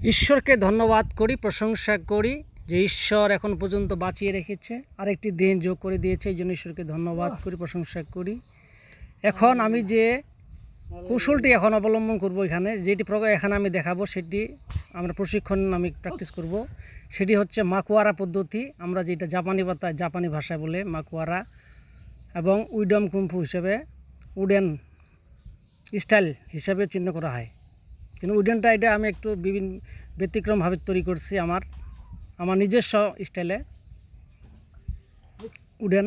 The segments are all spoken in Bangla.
ঈশ্বরকে ধন্যবাদ করি, প্রশংসা করি যে ঈশ্বর এখন পর্যন্ত বাঁচিয়ে রেখেছে, আরেকটি দিন যোগ করে দিয়েছে। এই জন্য ঈশ্বরকে ধন্যবাদ করি, প্রশংসা করি। এখন আমি যে কৌশলটি এখন অবলম্বন করব, যেটি এখানে আমি দেখাবো, সেটি আমরা প্রশিক্ষণ আমি প্র্যাকটিস করব। সেটি হচ্ছে মাকুয়ারা পদ্ধতি, আমরা যেটা জাপানি ভাষায় বলে মাকুয়ারা, এবং উইডম কুম্ফু হিসেবে উডেন স্টাইল হিসাবে চিহ্ন করা হয়। কিন্তু উডেনটা এটা আমি একটু ব্যতিক্রমভাবে তৈরি করছি আমার নিজস্ব স্টাইলে। উডেন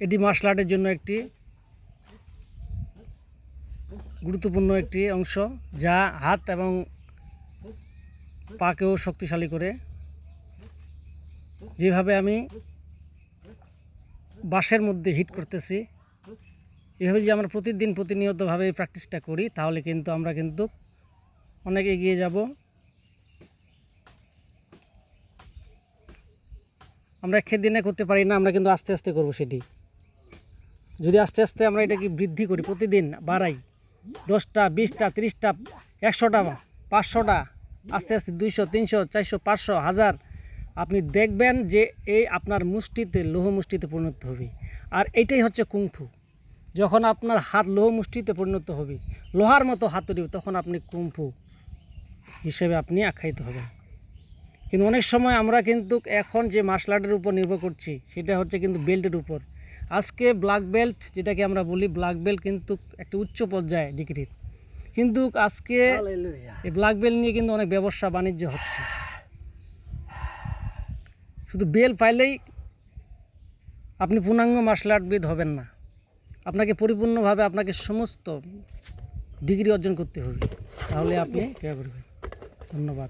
এটি মার্শাল আর্টের জন্য একটি গুরুত্বপূর্ণ একটি অংশ, যা হাত এবং পাকেও শক্তিশালী করে। যেভাবে আমি বাঁশের মধ্যে হিট করতেছি, এভাবে যদি আমরা প্রতিনিয়তভাবে এই প্র্যাকটিসটা করি, তাহলে কিন্তু আমরা অনেক এগিয়ে যাব। আমরা একদিনে করতে পারি না, আমরা কিন্তু আস্তে আস্তে করব। সেটি যদি আস্তে আস্তে আমরা এটাকে বৃদ্ধি করি, প্রতিদিন বাড়াই, 10টা 20টা 30টা 100টা 500টা, আস্তে আস্তে 200 300 400 500 1000, আপনি দেখবেন যে এই আপনার লৌহ মুষ্টিতে পরিণত হবে। আর এইটাই হচ্ছে কুংফু। যখন আপনার হাত লৌহ মুষ্টিতে পরিণত হবে, লোহার মতো হাত তৈরি হবে, তখন আপনি কুংফু হিসেবে আপনি আখ্যায়িত হবেন। কিন্তু অনেক সময় আমরা এখন যে মার্শাল আর্টের উপর নির্ভর করছি, সেটা হচ্ছে বেল্টের উপর। আজকে ব্ল্যাক বেল্ট, যেটাকে আমরা বলি ব্ল্যাক বেল্ট, একটা উচ্চ পর্যায়ে ডিগ্রির। আজকে এই ব্ল্যাক বেল্ট নিয়ে অনেক ব্যবসা বাণিজ্য হচ্ছে। শুধু বেল্ট পাইলেই আপনি পূর্ণাঙ্গ মার্শাল আর্টবিদ হবেন না। আপনাকে পরিপূর্ণভাবে সমস্ত ডিগ্রি অর্জন করতে হবে, তাহলে আপনি ক্রিয়া করবেন। ধন্যবাদ।